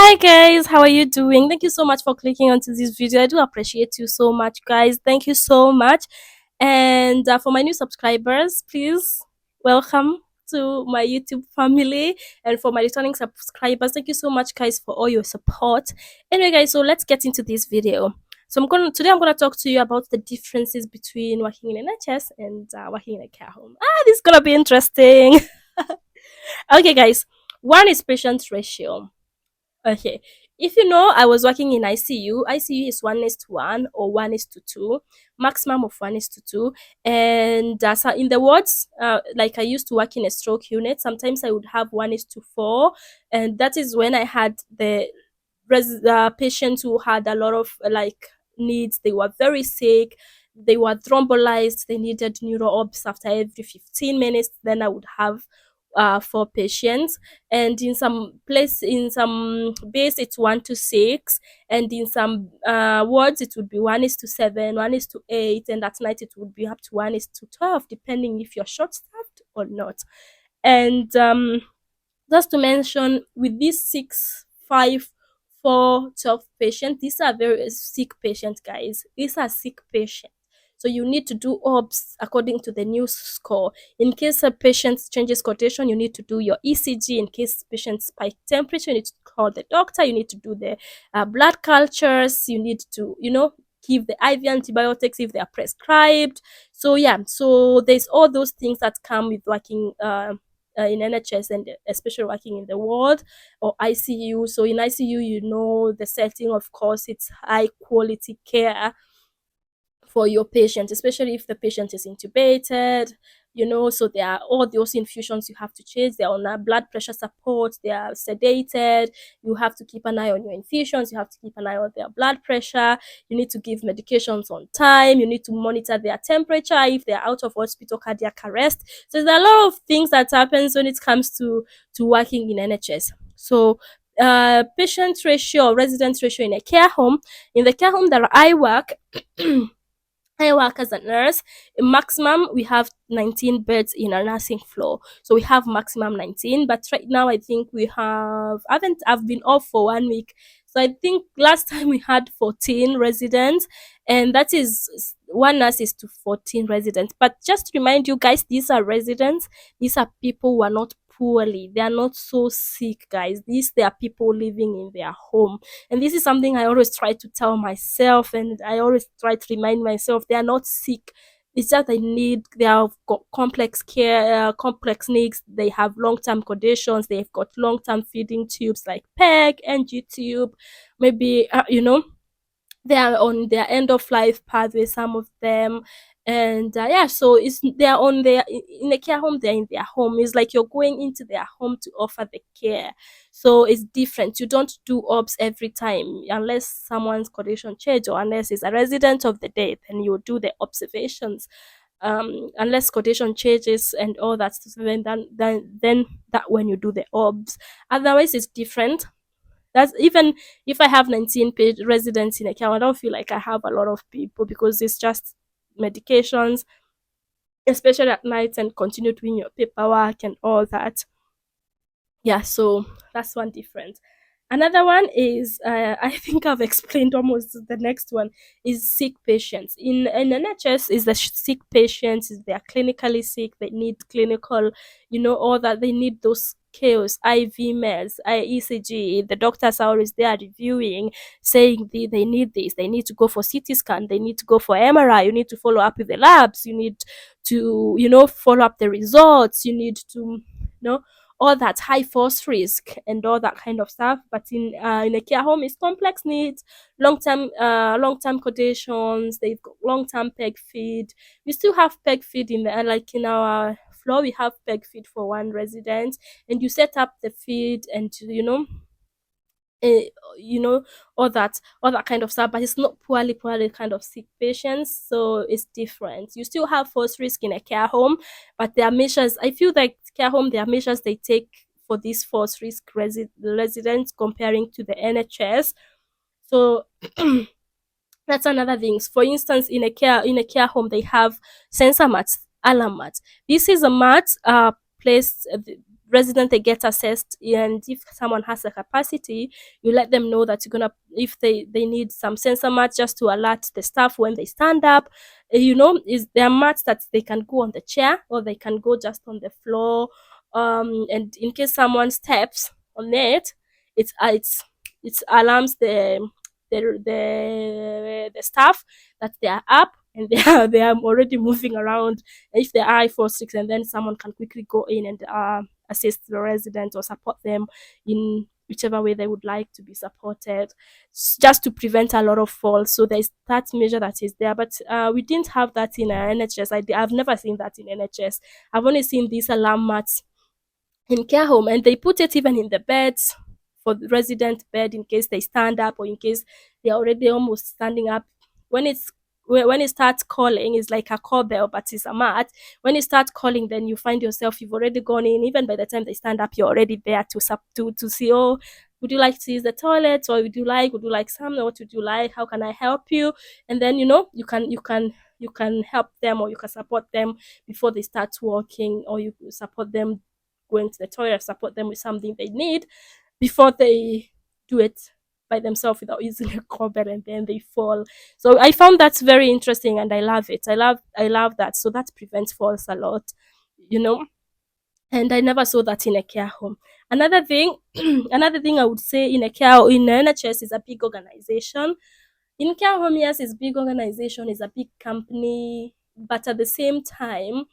Hi guys, how are you doing? Thank you so much for clicking onto this video. I do appreciate you so much, guys. Thank you so much. And for my new subscribers, please welcome to my YouTube family. And for my returning subscribers, thank you so much, guys, for all your support. Anyway, guys, so let's get into this video. So I'm gonna talk to you about the differences between working in NHS and working in a care home. This is gonna be interesting. Okay, guys. One is patient ratio. Okay. If you know, I was working in ICU. ICU is 1:1 or 1:2, maximum of 1:2. And so in the wards, like I used to work in a stroke unit, sometimes I would have 1:4. And that is when I had the patients who had a lot of needs. They were very sick. They were thrombolized. They needed neuro ops after every 15 minutes. Then I would have four patients, and in some base it's 1:6, and in some wards it would be 1:7, 1:8, and at night it would be up to 1:12, depending if you're short staffed or not. And just to mention, with these 6, 5, 4, 12 patients, these are very sick patients, guys. These are sick patients. So you need to do OBS according to the new score. In case a patient changes quotation, you need to do your ECG. In case patient spike temperature, you need to call the doctor. You need to do the blood cultures. You need to, give the IV antibiotics if they are prescribed. So yeah, so there's all those things that come with working in NHS, and especially working in the ward or ICU. So in ICU, the setting, of course, it's high quality care for your patient, especially if the patient is intubated. So there are all those infusions you have to change. They're on blood pressure support, they are sedated. You have to keep an eye on your infusions, you have to keep an eye on their blood pressure. You need to give medications on time. You need to monitor their temperature if they're out of hospital, cardiac arrest. So there's a lot of things that happens when it comes to working in NHS. So patient ratio or resident ratio in a care home. In the care home that I work, I work as a nurse. Maximum, we have 19 beds in a nursing floor. So we have maximum 19. But right now, I think I've been off for 1 week. So I think last time we had 14 residents, and that is one nurse is to 14 residents. But just to remind you guys, these are residents. These are people who are not poorly. They are not so sick, guys. They are people living in their home. And this is something I always try to tell myself, and I always try to remind myself they are not sick. It's just they have got complex care, complex needs. They have long-term conditions. They've got long-term feeding tubes like PEG, NG tube, maybe, they are on their end of life pathway, some of them. And yeah, so they're on their in a care home. They're in their home. It's like you're going into their home to offer the care. So it's different. You don't do obs every time unless someone's condition change, or unless it's a resident of the day, then you do the observations. Unless condition changes and all that, so then that when you do the obs. Otherwise it's different. That's even if I have 19 residents in a care, I don't feel like I have a lot of people, because it's just medications, especially at night, and continue doing your paperwork and all that. Yeah, so that's one difference. Another one is, I think I've explained almost the next one, is sick patients. In NHS, is the sick patients, is they are clinically sick, they need clinical, all that, they need those chaos, IV meds, ECG. The doctors are always there reviewing, saying they need this, they need to go for CT scan, they need to go for MRI, you need to follow up with the labs, you need to, follow up the results, you need to, all that high force risk and all that kind of stuff. But in a care home, it's complex needs, long term conditions. They've got long term peg feed. We still have peg feed in the like in our floor. We have peg feed for one resident, and you set up the feed, and uh, you know all that kind of stuff. But it's not poorly kind of sick patients, so it's different. You still have force risk in a care home, but there are measures. I feel like care home, there are measures they take for these force risk residents comparing to the NHS. So that's another thing. For instance, in a care home, they have sensor mats, alarm mats. This is a mat placed. resident they get assessed, and if someone has a capacity, you let them know that you're gonna, if they need some sensor mats just to alert the staff when they stand up. Is there are mats that they can go on the chair or they can go just on the floor, and in case someone steps on it, it's uh, it's it alarms the staff that they are up and they are already moving around. If they are I46, and then someone can quickly go in and assist the resident or support them in whichever way they would like to be supported, just to prevent a lot of falls. So there's that measure that is there, but we didn't have that in NHS. I've never seen that in NHS. I've only seen these alarm mats in care home, and they put it even in the beds for the resident bed in case they stand up or in case they're already almost standing up. When it's when it starts calling, it's like a call bell, but it's a mat. When it starts calling, then you find yourself, you've already gone in. Even by the time they stand up, you're already there to see, oh, would you like to use the toilet, or would you like some, what would you like, how can I help you? And then you can help them, or you can support them before they start walking, or you support them going to the toilet, support them with something they need before they do it by themselves without using a cover, and then they fall. So I found that very interesting, and I love it. I love that. So that prevents falls a lot, you know. And I never saw that in a care home. Another thing, another thing I would say in NHS is a big organization. In care home, yes, it's big organization, it's a big company, but at the same time,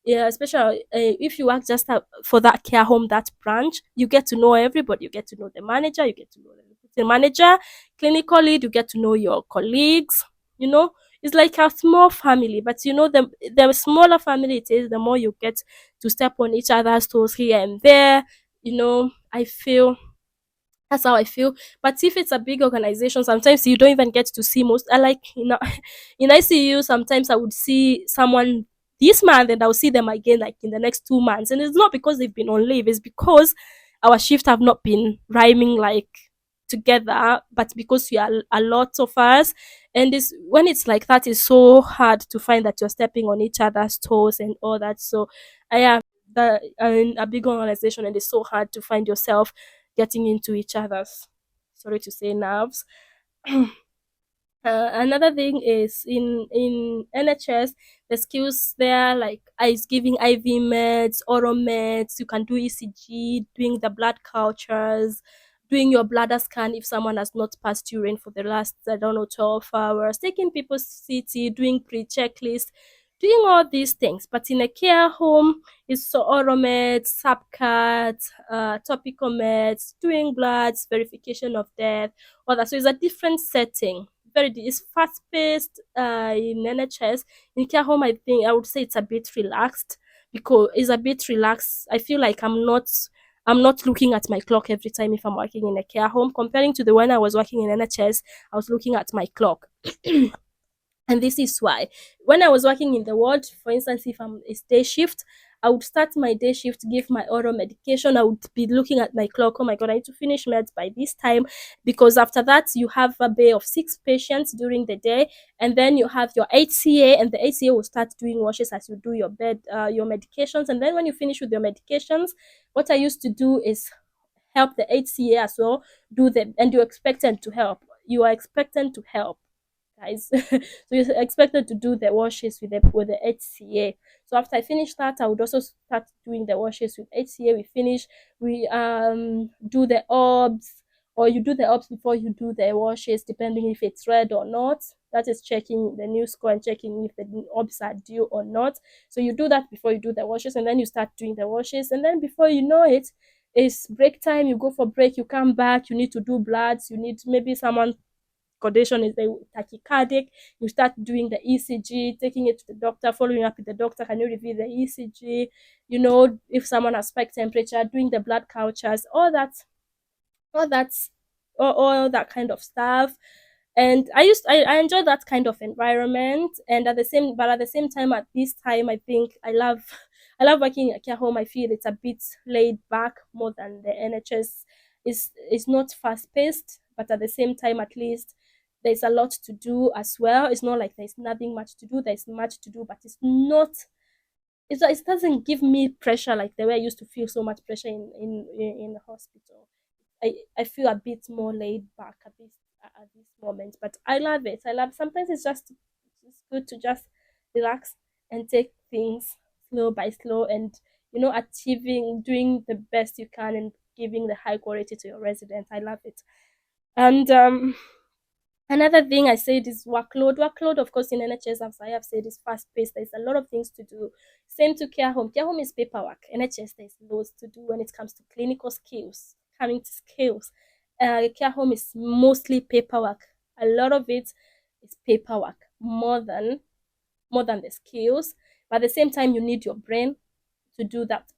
yeah, especially if you work just for that care home, that branch, you get to know everybody. You get to know the manager, you get to know the manager, clinical lead, you get to know your colleagues. You know, it's like a small family, but the smaller family it is, the more you get to step on each other's toes here and there. I feel that's how I feel. But if it's a big organization, sometimes you don't even get to see most. I like, in ICU, sometimes I would see someone this month and I'll see them again like in the next 2 months. And it's not because they've been on leave, it's because our shift have not been rhyming like together, but because we are a lot of us. And it's when it's like that, it's so hard to find that you're stepping on each other's toes and all that. So I am that in a big organization, and it's so hard to find yourself getting into each other's, sorry to say, nerves. Another thing is in NHS, the skills there like is giving IV meds, oral meds. You can do ECG, doing the blood cultures, doing your bladder scan if someone has not passed urine for the last, I don't know, 12 hours, taking people's CT, doing pre-checklist, doing all these things. But in a care home, it's so oral meds, subcut, topical meds, doing bloods, verification of death, all that. So it's a different setting. It's fast paced in NHS. In care home, I think I would say it's a bit relaxed, because it's a bit relaxed. I feel like I'm not looking at my clock every time if I'm working in a care home. Comparing to the when I was working in NHS, I was looking at my clock. And this is why, when I was working in the ward, for instance, if I'm it's day shift, I would start my day shift, give my oral medication. I would be looking at my clock. Oh my god, I need to finish meds by this time, because after that you have a bay of 6 patients during the day, and then you have your HCA, and the HCA will start doing washes as you do your medications. And then when you finish with your medications, what I used to do is help the HCA as well do the, and you're expected to help. You are expected to help, guys. So you're expected to do the washes with the HCA. So after I finish that, I would also start doing the washes with HCA. We do the obs, or you do the obs before you do the washes, depending if it's red or not. That is checking the new score and checking if the obs are due or not. So you do that before you do the washes, and then you start doing the washes, and then before you know it, it's break time. You go for break, you come back, you need to do bloods, you need maybe someone condition is the tachycardic. You start doing the ECG, taking it to the doctor, following up with the doctor. Can you review the ECG? If someone has spike temperature, doing the blood cultures, all that's all that kind of stuff. And I enjoy that kind of environment. And at the same time, at this time, I think I love working in a care home. I feel it's a bit laid back more than the NHS. Is not fast paced, but at the same time, at least there's a lot to do as well. It's not like there's nothing much to do. There's much to do, but it's not it doesn't give me pressure like the way I used to feel so much pressure in the hospital. I feel a bit more laid back at this moment, but I love it. I love, sometimes it's good to just relax and take things slow by slow, and achieving, doing the best you can, and giving the high quality to your residents. I love it. And another thing I said is workload. Workload, of course, in NHS, as I have said, is fast paced. There's a lot of things to do. Same to care home. Care home is paperwork. NHS, there's loads to do when it comes to clinical skills, coming to skills. Care home is mostly paperwork. A lot of it is paperwork, more than the skills. But at the same time, you need your brain to do that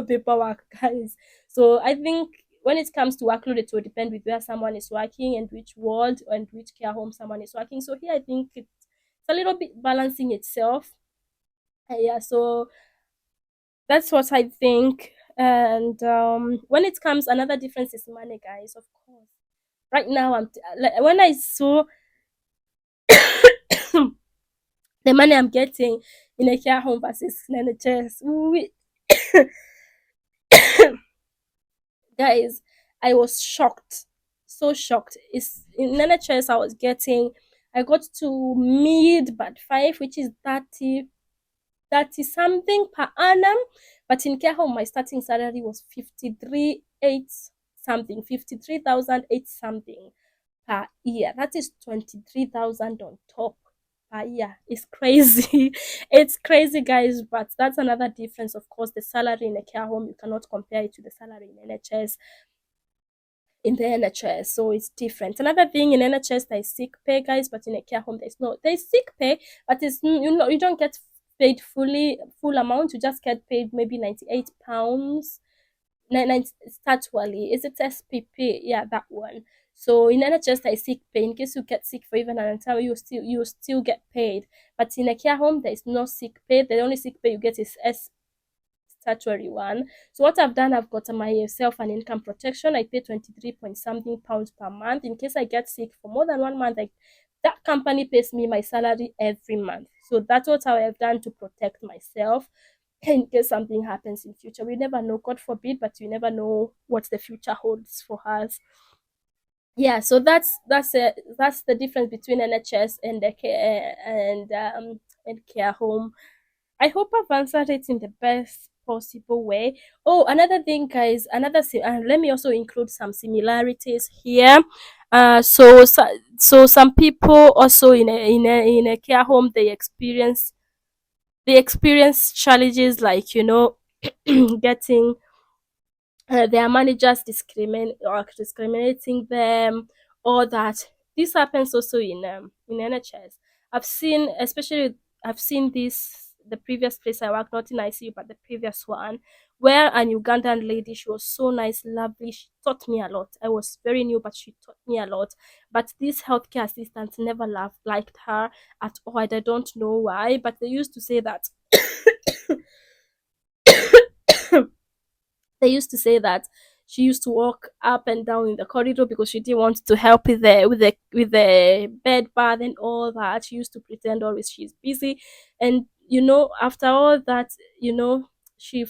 paperwork, guys. So I think when it comes to workload, it will depend with where someone is working and which ward and which care home someone is working. So here I think it's a little bit balancing itself. Yeah, so that's what I think. And when it comes, another difference is money, guys. Of course, right now like, when I saw the money I'm getting in a care home versus NHS, guys, I was shocked, so shocked. It's in NHS I got to mid but five, which is 30 something per annum. But in care home, my starting salary was 53,800 something, 53,008 something per year. That is 23,000 on top per year. It's crazy. It's crazy, guys. But that's another difference. Of course, the salary in a care home, you cannot compare it to the salary in NHS. In the NHS, so it's different. Another thing, in NHS there's sick pay, guys, but in a care home there's sick pay, but it's you don't get paid full amount. You just get paid maybe £98. Statually, is it SPP? Yeah, that one. So in NHS there's sick pay. In case you get sick for even an hour, you still get paid. But in a care home there is no sick pay. The only sick pay you get is statutory one. So what I've done, I've got myself an income protection. I pay 23 point something pounds per month. In case I get sick for more than 1 month, that company pays me my salary every month. So that's what I have done to protect myself in case something happens in future. We never know, God forbid, but we never know what the future holds for us. Yeah, so that's the difference between NHS and the care and care home. I hope I've answered it in the best possible way. Oh, another thing, guys, let me also include some similarities here. So some people also in a care home, they experience challenges like getting their managers discriminating them, or that. This happens also in NHS. I've seen this, the previous place I worked, not in ICU but the previous one, where an Ugandan lady, she was so nice, lovely, she taught me a lot. I was very new, but she taught me a lot. But this healthcare assistant never liked her at all. I don't know why, but they used to say that they used to say that she used to walk up and down in the corridor because she didn't want to help with the bed bath and all that. She used to pretend always she's busy, and after all that, she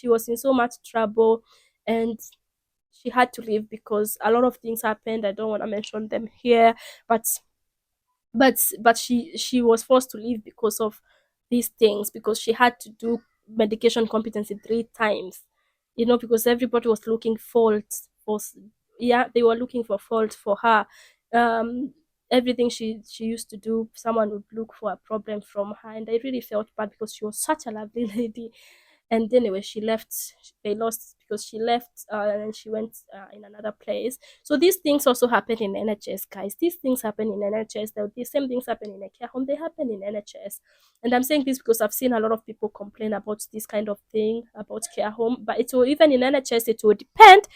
was in so much trouble, and she had to leave because a lot of things happened. I don't want to mention them here, but she was forced to leave because of these things, because she had to do medication competency 3 times, because everybody was looking fault for yeah, they were looking for fault for her. um Everything she used to do, someone would look for a problem from her, and I really felt bad because she was such a lovely lady. And anyway, she left. They lost because she left, and she went in another place. So these things also happen in NHS, guys. These things happen in NHS. The same things happen in a care home. They happen in NHS. And I'm saying this because I've seen a lot of people complain about this kind of thing about care home. But it will, even in NHS, it will depend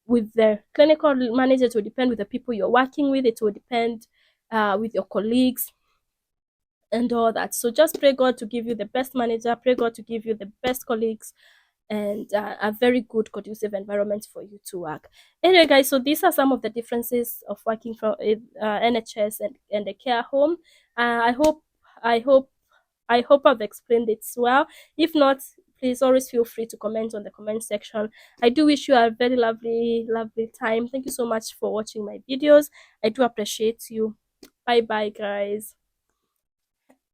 with the clinical manager. It will depend with the people you're working with. It will depend with your colleagues and all that. So just pray God to give you the best manager, pray God to give you the best colleagues, and a very good, conducive environment for you to work. Anyway, guys, so these are some of the differences of working from NHS and the care home. I hope I hope I've explained it well. If not, please always feel free to comment on the comment section. I do wish you a very lovely, lovely time. Thank you so much for watching my videos. I do appreciate you. Bye bye, guys.